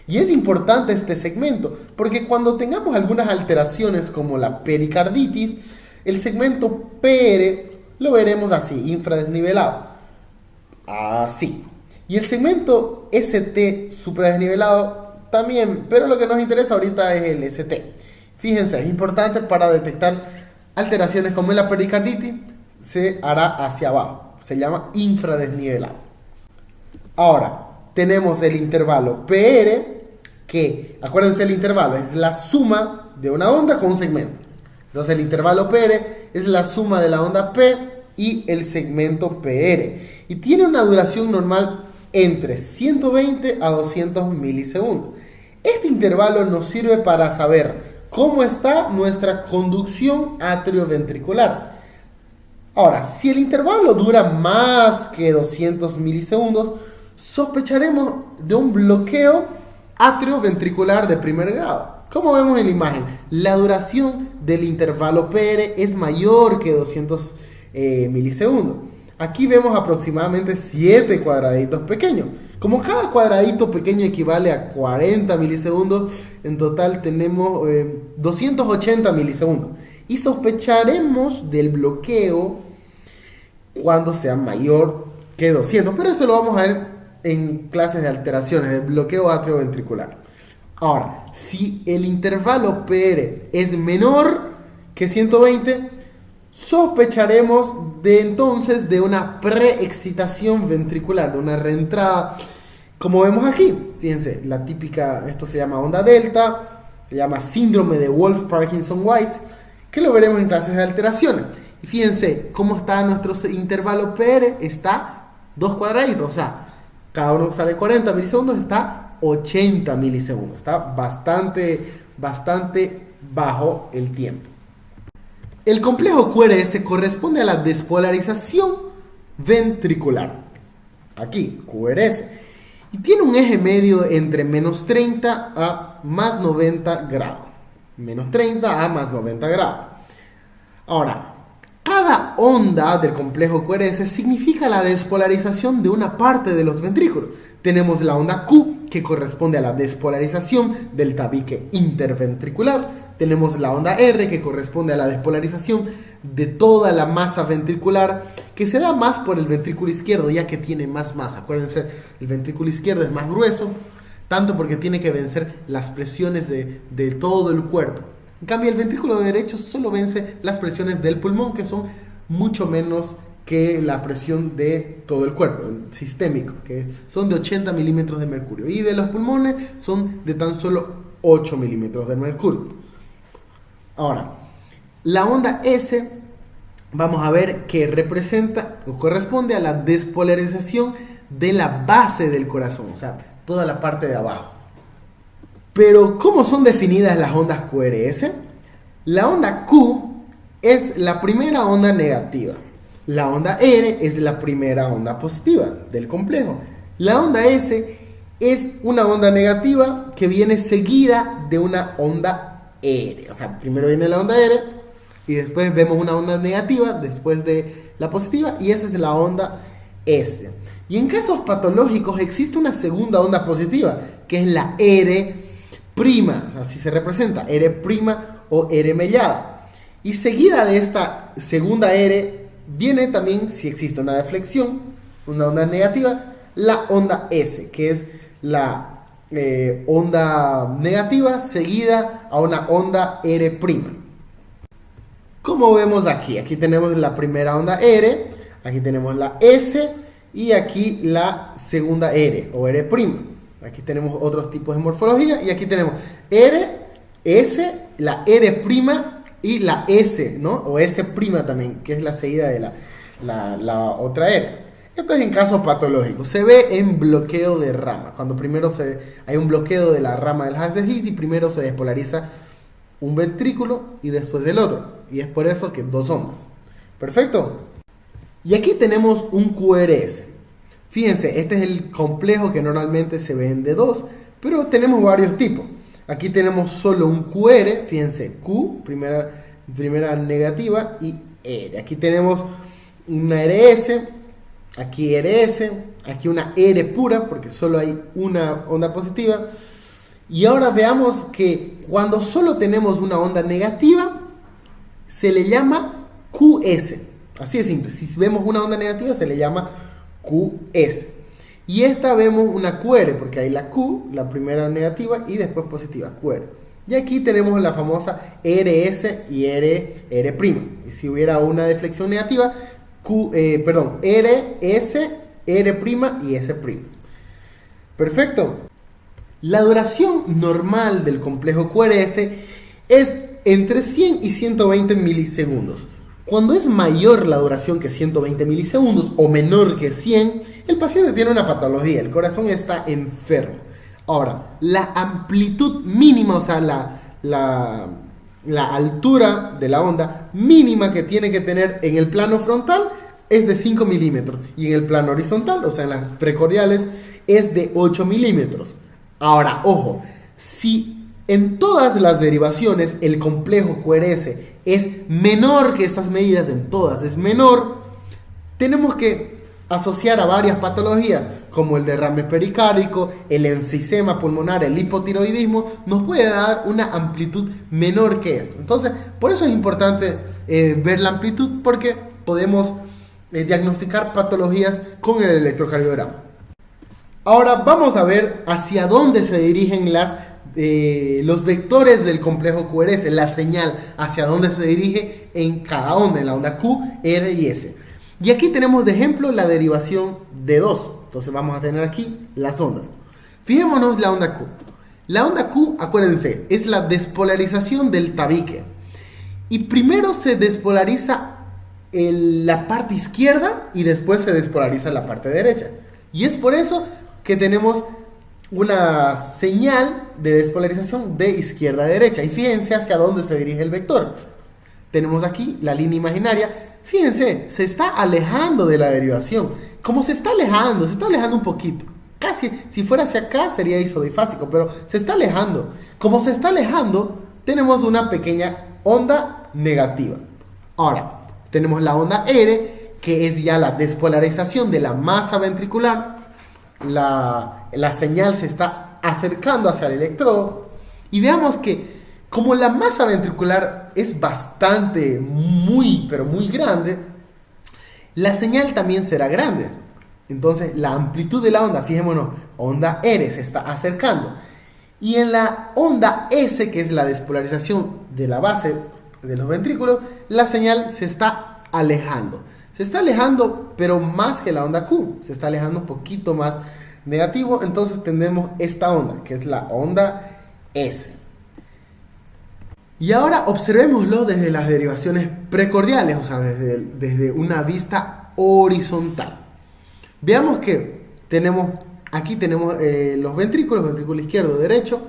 Speaker 1: Y es importante este segmento porque cuando tengamos algunas alteraciones como la pericarditis, el segmento PR lo veremos así, infradesnivelado. Así. Y el segmento ST supradesnivelado también, pero lo que nos interesa ahorita es el ST. Fíjense, es importante para detectar alteraciones como en la pericarditis, se hará hacia abajo, se llama infradesnivelado. Ahora, tenemos el intervalo PR, que, acuérdense, el intervalo es la suma de una onda con un segmento. Entonces el intervalo PR es la suma de la onda P y el segmento PR. Y tiene una duración normal entre 120 a 200 milisegundos. Este intervalo nos sirve para saber cómo está nuestra conducción atrioventricular. Ahora, si el intervalo dura más que 200 milisegundos, sospecharemos de un bloqueo atrioventricular de primer grado. Como vemos en la imagen, la duración del intervalo PR es mayor que 200 milisegundos. Aquí vemos aproximadamente 7 cuadraditos pequeños. Como cada cuadradito pequeño equivale a 40 milisegundos, en total tenemos 280 milisegundos. Y sospecharemos del bloqueo cuando sea mayor que 200. Pero eso lo vamos a ver en clases de alteraciones, del bloqueo atrioventricular. Ahora, si el intervalo PR es menor que 120, sospecharemos entonces de una preexcitación ventricular, de una reentrada, como vemos aquí. Fíjense, la típica, esto se llama onda delta, se llama síndrome de Wolff-Parkinson-White, que lo veremos en clases de alteraciones. Y fíjense cómo está nuestro intervalo PR, está 2 cuadraditos, o sea, cada uno sale 40 milisegundos, está 80 milisegundos, está bastante bajo el tiempo. El complejo QRS corresponde a la despolarización ventricular. Aquí, QRS. Y tiene un eje medio entre menos 30 a más 90 grados. Menos 30 a más 90 grados. Ahora, cada onda del complejo QRS significa la despolarización de una parte de los ventrículos. Tenemos la onda Q, que corresponde a la despolarización del tabique interventricular. Tenemos la onda R, que corresponde a la despolarización de toda la masa ventricular, que se da más por el ventrículo izquierdo, ya que tiene más masa. Acuérdense, el ventrículo izquierdo es más grueso, tanto porque tiene que vencer las presiones de todo el cuerpo. En cambio, el ventrículo derecho solo vence las presiones del pulmón, que son mucho menos que la presión de todo el cuerpo, el sistémico, que son de 80 milímetros de mercurio. Y de los pulmones son de tan solo 8 milímetros de mercurio. Ahora, la onda S, vamos a ver que representa o corresponde a la despolarización de la base del corazón, o sea, toda la parte de abajo. Pero, ¿cómo son definidas las ondas QRS? La onda Q es la primera onda negativa. La onda R es la primera onda positiva del complejo. La onda S es una onda negativa que viene seguida de una onda R. O sea, primero viene la onda R y después vemos una onda negativa después de la positiva, y esa es la onda S. Y en casos patológicos existe una segunda onda positiva, que es la R', así se representa, R' o R mellada. Y seguida de esta segunda R viene también, si existe una deflexión, una onda negativa, la onda S, que es la onda negativa seguida a una onda R'. Como vemos aquí, aquí tenemos la primera onda R, aquí tenemos la S y aquí la segunda R o R'. Aquí tenemos otros tipos de morfología y aquí tenemos R, S, la R' y la S, ¿no? O S' también, que es la seguida de la otra R. Esto es en caso patológico. Se ve en bloqueo de rama. Cuando primero hay un bloqueo de la rama del Higgs y primero se despolariza un ventrículo y después del otro. Y es por eso que dos ondas. Perfecto. Y aquí tenemos un QRS. Fíjense, este es el complejo que normalmente se ve en D2, pero tenemos varios tipos. Aquí tenemos solo un QR, fíjense, Q, primera negativa, y R. Aquí tenemos una RS, aquí RS, aquí una R pura, porque solo hay una onda positiva. Y ahora veamos que cuando solo tenemos una onda negativa, se le llama QS. Así de simple, si vemos una onda negativa, se le llama QS. Y esta vemos una QR, porque hay la Q, la primera negativa, y después positiva, QR. Y aquí tenemos la famosa RS y R'. Y si hubiera una deflexión negativa, RS, R' y S'. Perfecto. La duración normal del complejo QRS es entre 100 y 120 milisegundos. Cuando es mayor la duración que 120 milisegundos o menor que 100, el paciente tiene una patología, el corazón está enfermo. Ahora, la amplitud mínima, o sea, la altura de la onda mínima que tiene que tener en el plano frontal es de 5 milímetros y en el plano horizontal, o sea, en las precordiales, es de 8 milímetros. Ahora, ojo, si en todas las derivaciones el complejo QRS es menor que estas medidas, en todas es menor, tenemos que asociar a varias patologías como el derrame pericárdico, el enfisema pulmonar, el hipotiroidismo, nos puede dar una amplitud menor que esto. Entonces, por eso es importante ver la amplitud, porque podemos diagnosticar patologías con el electrocardiograma. Ahora vamos a ver hacia dónde se dirigen los vectores del complejo QRS, la señal hacia dónde se dirige en cada onda, en la onda Q, R y S. Y aquí tenemos de ejemplo la derivación de 2. Entonces vamos a tener aquí las ondas. Fijémonos la onda Q. La onda Q, acuérdense, es la despolarización del tabique. Y primero se despolariza la parte izquierda y después se despolariza la parte derecha. Y es por eso que tenemos una señal de despolarización de izquierda a derecha. Y fíjense hacia dónde se dirige el vector. Tenemos aquí la línea imaginaria. Fíjense, se está alejando de la derivación. Como se está alejando un poquito. Casi, si fuera hacia acá sería isodifásico, pero se está alejando. Como se está alejando, tenemos una pequeña onda negativa. Ahora, tenemos la onda R, que es ya la despolarización de la masa ventricular. La señal se está acercando hacia el electrodo. Y veamos que como la masa ventricular es bastante, pero muy grande, la señal también será grande. Entonces la amplitud de la onda, fijémonos, onda R se está acercando. Y en la onda S, que es la despolarización de la base de los ventrículos, la señal se está alejando. Se está alejando, pero más que la onda Q. Se está alejando un poquito más negativo. Entonces tenemos esta onda, que es la onda S. Y ahora observémoslo desde las derivaciones precordiales, o sea, desde una vista horizontal. Veamos que aquí tenemos los ventrículos, ventrículo izquierdo, derecho,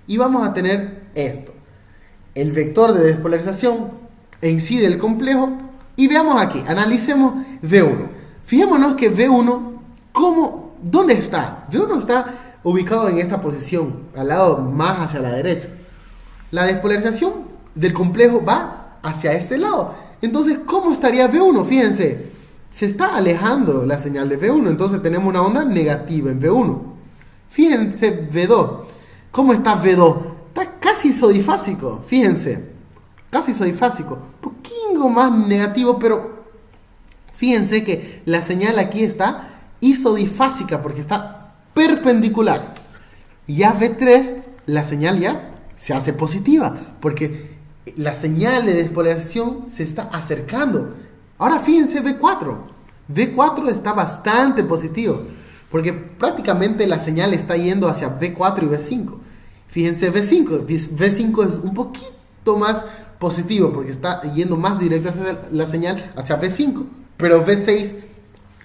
Speaker 1: y vamos a tener esto. El vector de despolarización en sí del complejo. Y veamos aquí, analicemos V1. Fijémonos que V1, ¿dónde está? V1 está ubicado en esta posición, al lado más hacia la derecha. La despolarización del complejo va hacia este lado. Entonces, ¿cómo estaría V1? Fíjense, se está alejando la señal de V1, entonces tenemos una onda negativa en V1. Fíjense V2. ¿Cómo está V2? Está casi isodifásico, fíjense. Casi isodifásico. Un poquito más negativo, pero fíjense que la señal aquí está isodifásica porque está perpendicular. Y a V3 la señal ya se hace positiva, porque la señal de despolarización se está acercando. Ahora fíjense V4. V4 está bastante positivo, porque prácticamente la señal está yendo hacia V4 y V5. Fíjense V5. V5 es un poquito más positivo, porque está yendo más directo hacia la señal hacia V5. Pero V6,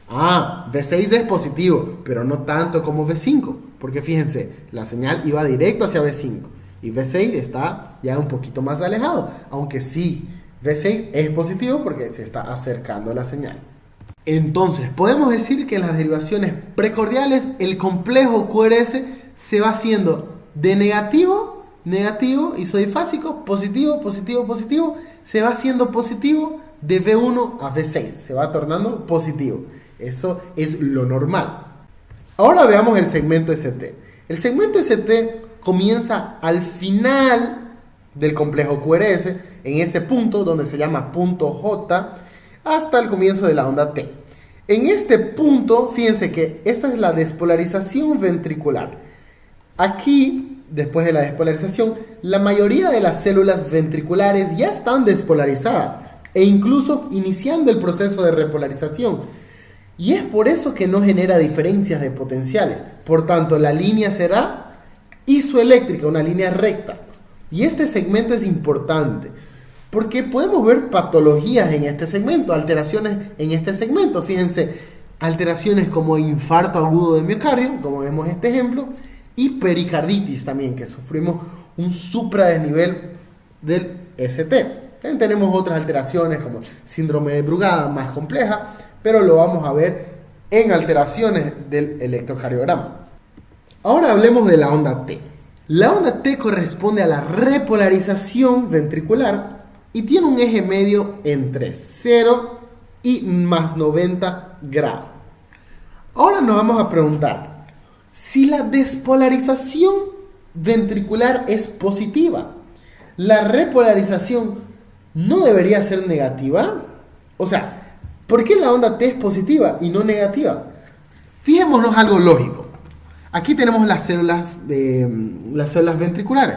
Speaker 1: V6 es positivo, pero no tanto como V5, porque fíjense, la señal iba directo hacia V5 y V6 está ya un poquito más alejado, aunque sí, V6 es positivo porque se está acercando a la señal. Entonces, podemos decir que en las derivaciones precordiales el complejo QRS se va haciendo de negativo, negativo, isodifásico, positivo, positivo, positivo, se va haciendo positivo de V1 a V6, se va tornando positivo. Eso es lo normal. Ahora veamos el segmento ST. El segmento ST comienza al final del complejo QRS, en ese punto donde se llama punto J, hasta el comienzo de la onda T. En este punto, fíjense que esta es la despolarización ventricular. Aquí, después de la despolarización, la mayoría de las células ventriculares ya están despolarizadas e incluso iniciando el proceso de repolarización. Y es por eso que no genera diferencias de potenciales. Por tanto, la línea será isoeléctrica, una línea recta. Y este segmento es importante porque podemos ver patologías en este segmento, alteraciones en este segmento. Fíjense, alteraciones como infarto agudo de miocardio, como vemos en este ejemplo, y pericarditis también, que sufrimos un supradesnivel del ST. También tenemos otras alteraciones como síndrome de Brugada, más compleja, pero lo vamos a ver en alteraciones del electrocardiograma. Ahora hablemos de la onda T. La onda T corresponde a la repolarización ventricular y tiene un eje medio entre 0 y más 90 grados. Ahora nos vamos a preguntar si la despolarización ventricular es positiva, ¿la repolarización no debería ser negativa? O sea, ¿por qué la onda T es positiva y no negativa? Fijémonos algo lógico. Aquí tenemos las células ventriculares.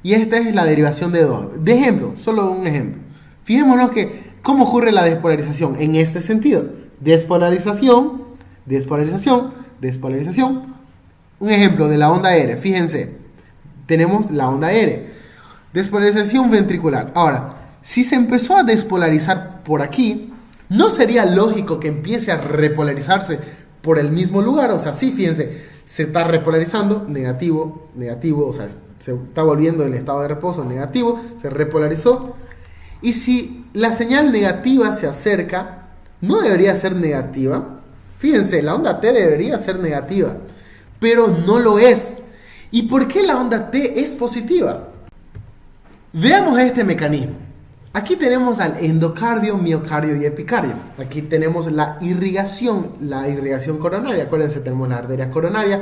Speaker 1: Y esta es la derivación de 2. De ejemplo, solo un ejemplo. Fijémonos que cómo ocurre la despolarización en este sentido. Despolarización, despolarización, despolarización. Un ejemplo de la onda R. Fíjense, tenemos la onda R. Despolarización ventricular. Ahora, si se empezó a despolarizar por aquí, ¿no sería lógico que empiece a repolarizarse por el mismo lugar? O sea, sí, fíjense, se está repolarizando, negativo, negativo, o sea, se está volviendo el estado de reposo negativo, se repolarizó. Y si la señal negativa se acerca, ¿no debería ser negativa? Fíjense, la onda T debería ser negativa, pero no lo es. ¿Y por qué la onda T es positiva? Veamos este mecanismo. Aquí tenemos al endocardio, miocardio y epicardio. Aquí tenemos la irrigación coronaria. Acuérdense, tenemos las arterias coronarias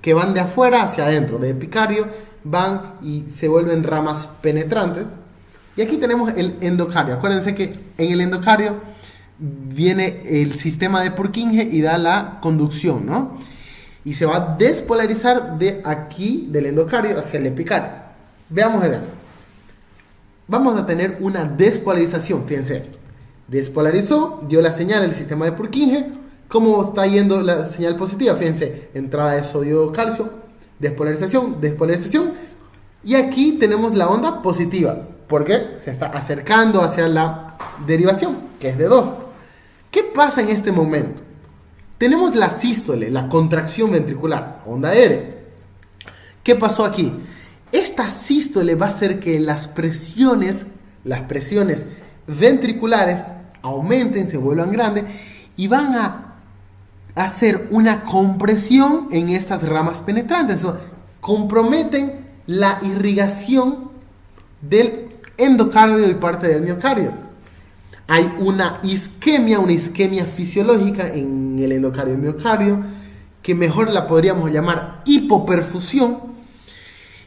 Speaker 1: que van de afuera hacia adentro. De epicardio van y se vuelven ramas penetrantes. Y aquí tenemos el endocardio. Acuérdense que en el endocardio viene el sistema de Purkinje y da la conducción, ¿no? Y se va a despolarizar de aquí, del endocardio, hacia el epicardio. Veamos eso. Vamos a tener una despolarización, fíjense, despolarizó, dio la señal al sistema de Purkinje. ¿Cómo está yendo la señal positiva? Fíjense, entrada de sodio calcio, despolarización, despolarización, y aquí tenemos la onda positiva, porque se está acercando hacia la derivación, que es de 2. ¿Qué pasa en este momento? Tenemos la sístole, la contracción ventricular, onda R. ¿Qué pasó aquí? Esta sístole va a hacer que las presiones ventriculares aumenten, se vuelvan grandes y van a hacer una compresión en estas ramas penetrantes. Eso comprometen la irrigación del endocardio y parte del miocardio. Hay una isquemia fisiológica en el endocardio y miocardio, que mejor la podríamos llamar hipoperfusión.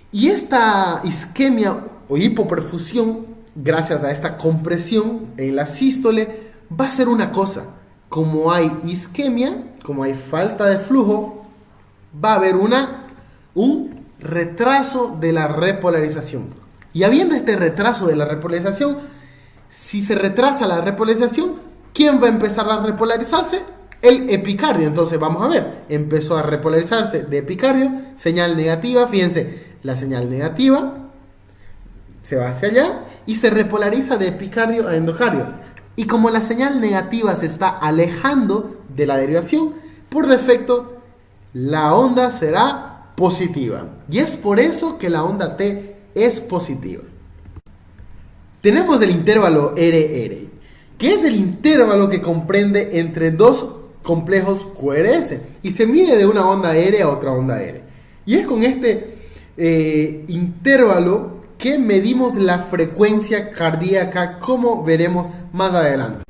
Speaker 1: Y esta isquemia o hipoperfusión, gracias a esta compresión en la sístole, va a ser una cosa. Como hay isquemia, como hay falta de flujo, va a haber un retraso de la repolarización. Y habiendo este retraso de la repolarización, si se retrasa la repolarización, ¿quién va a empezar a repolarizarse? El epicardio. Entonces vamos a ver, empezó a repolarizarse de epicardio, señal negativa, fíjense, la señal negativa se va hacia allá y se repolariza de epicardio a endocardio. Y como la señal negativa se está alejando de la derivación, por defecto la onda será positiva. Y es por eso que la onda T es positiva. Tenemos el intervalo RR, que es el intervalo que comprende entre dos complejos QRS y se mide de una onda R a otra onda R. Y es con este intervalo que medimos la frecuencia cardíaca, como veremos más adelante.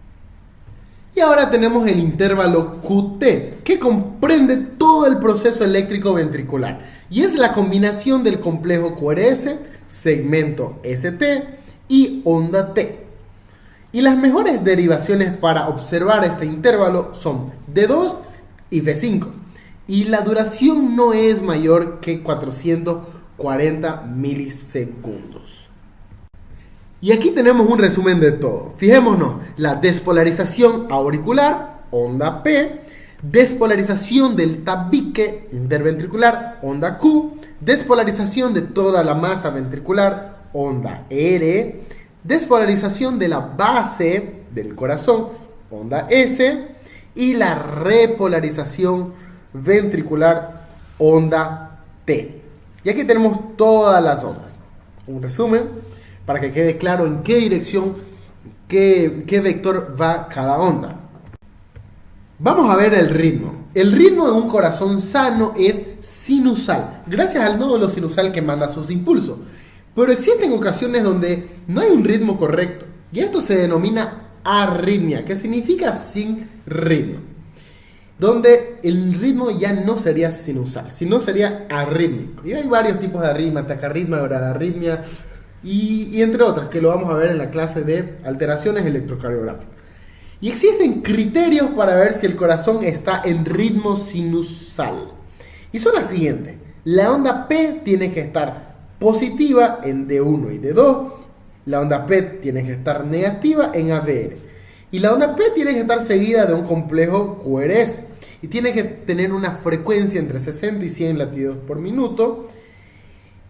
Speaker 1: Y ahora tenemos el intervalo QT, que comprende todo el proceso eléctrico ventricular y es la combinación del complejo QRS, segmento ST y onda T. Y las mejores derivaciones para observar este intervalo son D2 y V5. Y la duración no es mayor que 440 milisegundos. Y aquí tenemos un resumen de todo. Fijémonos, la despolarización auricular, onda P, despolarización del tabique interventricular, onda Q, despolarización de toda la masa ventricular, onda R, despolarización de la base del corazón, onda S, y la repolarización ventricular, onda T. Y aquí tenemos todas las ondas. Un resumen para que quede claro en qué dirección, qué vector va cada onda. Vamos a ver el ritmo. El ritmo de un corazón sano es sinusal, gracias al nódulo sinusal que manda sus impulsos. Pero existen ocasiones donde no hay un ritmo correcto, y esto se denomina arritmia, que significa sin ritmo, donde el ritmo ya no sería sinusal, sino sería arrítmico. Y hay varios tipos de arritmia, tacarritmia, bradarritmia, y entre otras, que lo vamos a ver en la clase de alteraciones electrocardiográficas. Y existen criterios para ver si el corazón está en ritmo sinusal. Y son las siguientes. La onda P tiene que estar positiva en D1 y D2. La onda P tiene que estar negativa en AVR. Y la onda P tiene que estar seguida de un complejo QRS. Y tiene que tener una frecuencia entre 60 y 100 latidos por minuto.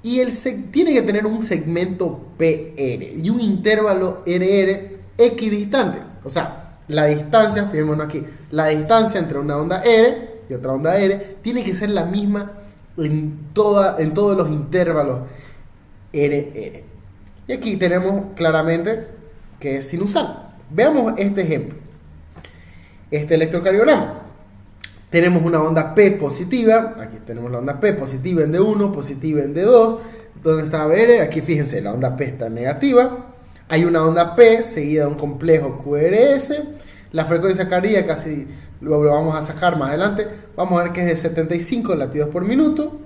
Speaker 1: Y tiene que tener un segmento PR y un intervalo RR equidistante. O sea, la distancia, fijémonos aquí, la distancia entre una onda R y otra onda R tiene que ser la misma en todos los intervalos RR. Y aquí tenemos claramente que es sinusal. Veamos este ejemplo. Este electrocardiograma. Tenemos una onda P positiva, aquí tenemos la onda P positiva en D1, positiva en D2, ¿dónde está AVR? Aquí fíjense, la onda P está negativa, hay una onda P seguida de un complejo QRS, la frecuencia cardíaca, si lo vamos a sacar más adelante, vamos a ver que es de 75 latidos por minuto,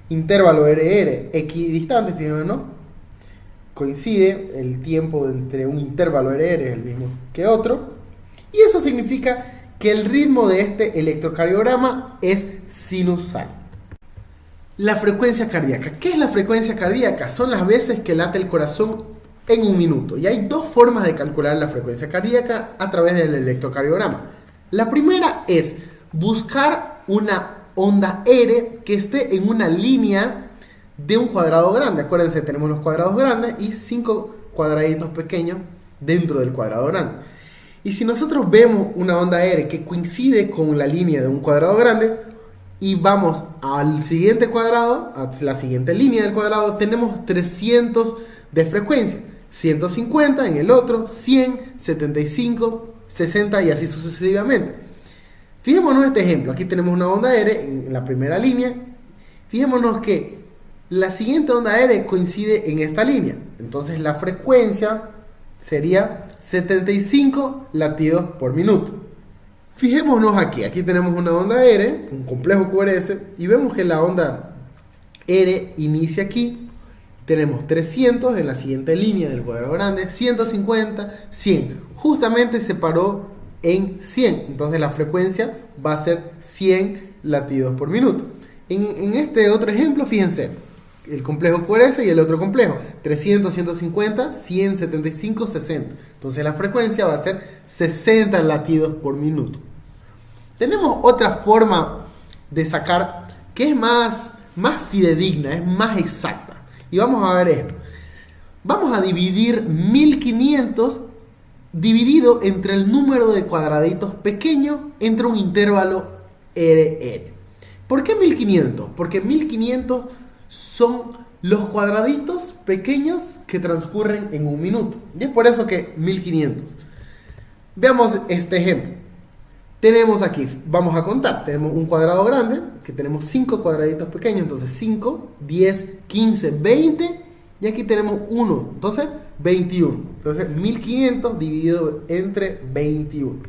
Speaker 1: intervalo RR equidistante, fíjense, ¿no? Coincide, el tiempo entre un intervalo RR es el mismo que otro, y eso significa que el ritmo de este electrocardiograma es sinusal. La frecuencia cardíaca. ¿Qué es la frecuencia cardíaca? Son las veces que late el corazón en un minuto. Y hay dos formas de calcular la frecuencia cardíaca a través del electrocardiograma. La primera es buscar una onda R que esté en una línea de un cuadrado grande. Acuérdense, tenemos los cuadrados grandes y 5 cuadraditos pequeños dentro del cuadrado grande. Y si nosotros vemos una onda R que coincide con la línea de un cuadrado grande y vamos al siguiente cuadrado, a la siguiente línea del cuadrado, tenemos 300 de frecuencia, 150 en el otro, 100, 75, 60 y así sucesivamente. Fijémonos este ejemplo, aquí tenemos una onda R en la primera línea, fijémonos que la siguiente onda R coincide en esta línea, entonces la frecuencia sería 75 latidos por minuto. Fijémonos aquí tenemos una onda R, un complejo QRS, y vemos que la onda R inicia aquí, tenemos 300 en la siguiente línea del cuadrado grande, 150, 100, justamente se paró en 100, entonces la frecuencia va a ser 100 latidos por minuto. En este otro ejemplo, fíjense, el complejo QRS y el otro complejo, 300, 150, 100, 75, 60. Entonces la frecuencia va a ser 60 latidos por minuto. Tenemos otra forma de sacar que es más fidedigna, es más exacta. Y vamos a ver esto. Vamos a dividir 1500 dividido entre el número de cuadraditos pequeños entre un intervalo RR. ¿Por qué 1500? Porque 1500 son los cuadraditos pequeños que transcurren en un minuto. Y es por eso que 1500. Veamos este ejemplo. Tenemos aquí, vamos a contar, tenemos un cuadrado grande, que tenemos 5 cuadraditos pequeños, entonces 5, 10, 15, 20, y aquí tenemos 1, entonces 21. Entonces 1500 dividido entre 21.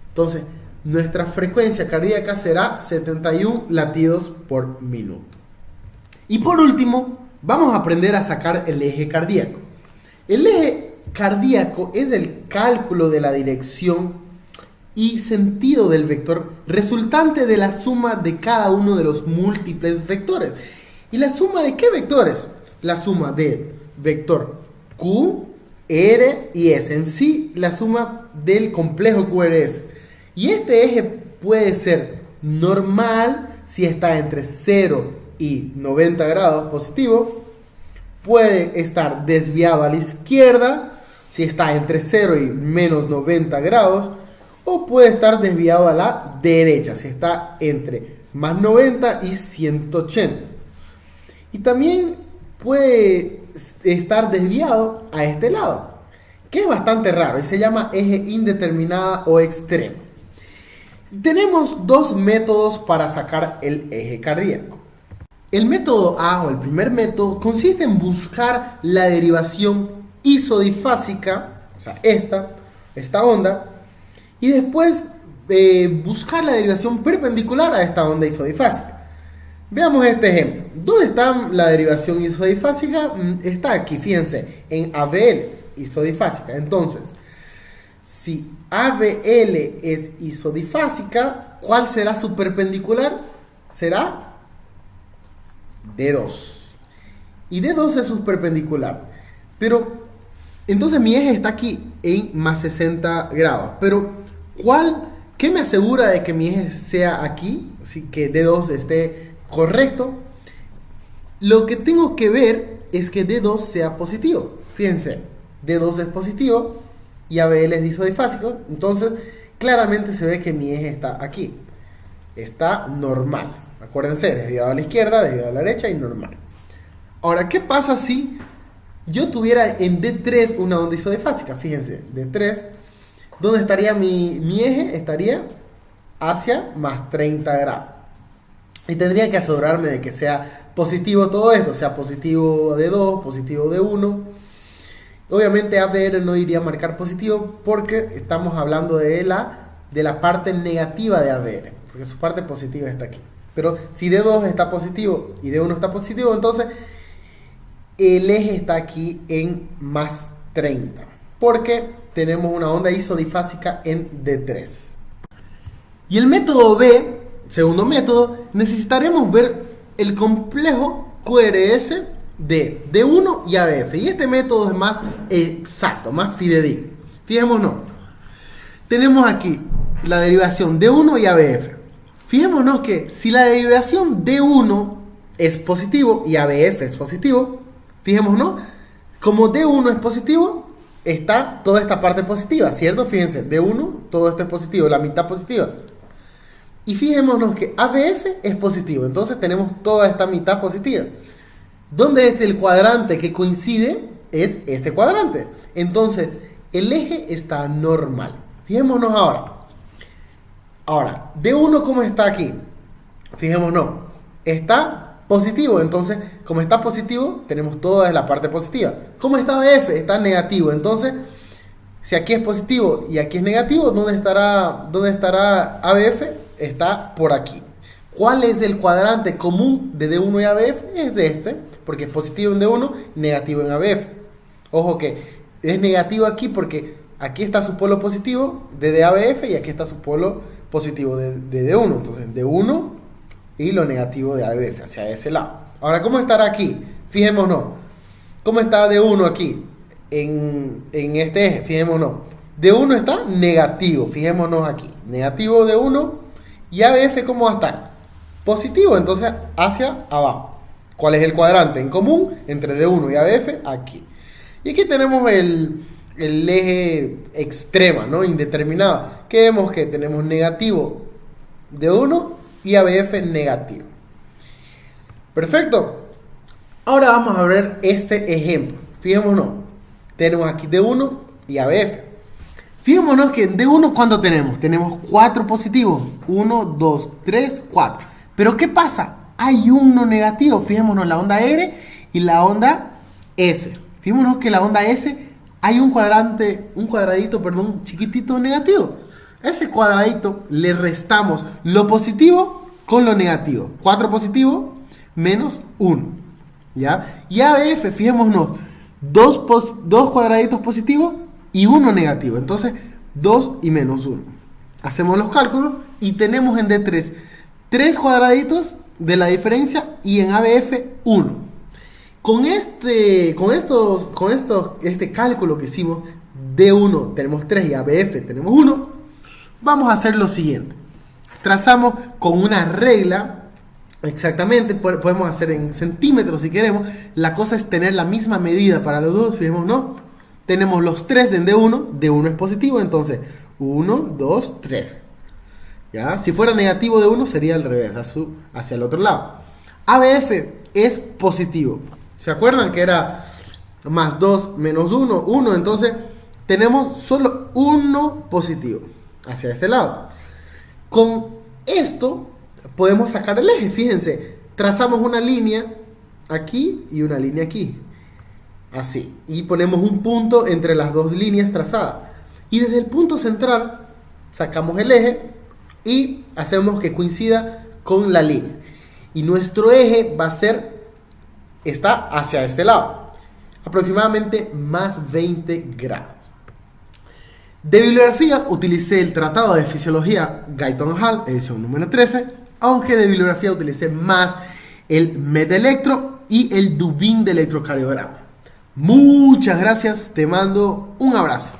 Speaker 1: Entonces, nuestra frecuencia cardíaca será 71 latidos por minuto. Y por último, vamos a aprender a sacar el eje cardíaco. El eje cardíaco es el cálculo de la dirección y sentido del vector resultante de la suma de cada uno de los múltiples vectores. ¿Y la suma de qué vectores? La suma de vector Q, R y S. En sí, la suma del complejo QRS. Y este eje puede ser normal si está entre 0 y 90 grados positivo. Puede estar desviado a la izquierda si está entre 0 y menos 90 grados. O puede estar desviado a la derecha si está entre más 90 y 180. Y también puede estar desviado a este lado, que es bastante raro y se llama eje indeterminada o extremo. Tenemos dos métodos para sacar el eje cardíaco. El método A o el primer método consiste en buscar la derivación isodifásica, o sea, esta onda, y después buscar la derivación perpendicular a esta onda isodifásica. Veamos este ejemplo. ¿Dónde está la derivación isodifásica? Está aquí, fíjense, en ABL, isodifásica. Entonces, si ABL es isodifásica, ¿cuál será su perpendicular? Será D2. Y D2 es su perpendicular. Pero, entonces mi eje está aquí en más 60 grados. Pero, ¿qué me asegura de que mi eje sea aquí? Así que D2 esté correcto. Lo que tengo que ver es que D2 sea positivo. Fíjense, D2 es positivo y ABL es isodifásico, entonces claramente se ve que mi eje está aquí, está normal. Acuérdense, desviado a la izquierda, desviado a la derecha y normal. Ahora, ¿qué pasa si yo tuviera en D3 una onda isodifásica? Fíjense, D3, ¿dónde estaría mi eje? Estaría hacia más 30 grados. Y tendría que asegurarme de que sea positivo todo esto, sea positivo D2, positivo D1. Obviamente ABR no iría a marcar positivo porque estamos hablando de la parte negativa de ABR, porque su parte positiva está aquí. Pero si D2 está positivo y D1 está positivo, entonces el eje está aquí en más 30, porque tenemos una onda isodifásica en D3. Y el método B, segundo método, necesitaremos ver el complejo QRS de D1 y ABF. Y este método es más exacto, más fidedigno. Fijémonos. Tenemos aquí la derivación D1 y ABF. Fijémonos que si la derivación D1 es positivo y ABF es positivo, fijémonos, como D1 es positivo, está toda esta parte positiva, ¿cierto? Fíjense, D1, todo esto es positivo, la mitad positiva. Y fijémonos que ABF es positivo, entonces tenemos toda esta mitad positiva. ¿Dónde es el cuadrante que coincide? Es este cuadrante. Entonces, el eje está normal. Fijémonos ahora. Ahora, D1, ¿cómo está aquí? Fijémonos. Está positivo. Entonces, como está positivo, tenemos toda la parte positiva. ¿Cómo está ABF? Está negativo. Entonces, si aquí es positivo y aquí es negativo, ¿dónde estará ABF? Está por aquí. ¿Cuál es el cuadrante común de D1 y ABF? Es este, porque es positivo en D1 y negativo en ABF. Ojo que es negativo aquí porque aquí está su polo positivo de ABF y aquí está su polo positivo de D1. Entonces D1 y lo negativo de ABF hacia ese lado. Ahora, ¿cómo estará aquí? Fijémonos. ¿Cómo está D1 aquí? En este eje, fijémonos. D1 está negativo, fijémonos aquí. Negativo D1 y ABF, ¿cómo va a estar? Positivo, entonces hacia abajo. ¿Cuál es el cuadrante en común entre D1 y ABF? Aquí. Y aquí tenemos el eje extrema, ¿no? Indeterminado. Que vemos que tenemos negativo D1 y ABF negativo. Perfecto. Ahora vamos a ver este ejemplo. Fijémonos. Tenemos aquí D1 y ABF. Fijémonos que en D1, ¿cuánto tenemos? Tenemos 4 positivos. 1, 2, 3, 4. Pero ¿qué pasa? Hay uno negativo. Fijémonos la onda R y la onda S. Fijémonos que la onda S hay un cuadradito, chiquitito negativo. Ese cuadradito le restamos lo positivo con lo negativo. 4 positivo menos 1. ¿Ya? Y ABF, fijémonos, dos cuadraditos positivos y uno negativo. Entonces, 2 y menos 1. Hacemos los cálculos y tenemos en D3 3 cuadraditos de la diferencia y en ABF 1. Con este cálculo que hicimos, D1 tenemos 3 y ABF tenemos 1, vamos a hacer lo siguiente. Trazamos con una regla. Exactamente, podemos hacer en centímetros si queremos. La cosa es tener la misma medida para los dos. Fijemos, ¿no? Tenemos los 3 en D1. D1 es positivo, entonces 1, 2, 3. ¿Ya? Si fuera negativo D1 sería al revés, hacia el otro lado. ABF es positivo. ¿Se acuerdan que era más 2 menos 1? 1, entonces tenemos solo 1 positivo hacia este lado. Con esto podemos sacar el eje, fíjense, trazamos una línea aquí y una línea aquí, así, y ponemos un punto entre las dos líneas trazadas, y desde el punto central sacamos el eje y hacemos que coincida con la línea, y nuestro eje está hacia este lado, aproximadamente más 20 grados. De bibliografía utilicé el Tratado de Fisiología Guyton Hall, edición número 13, aunque de bibliografía utilicé más el Metelectro y el Dubin de electrocardiograma. Muchas gracias, te mando un abrazo.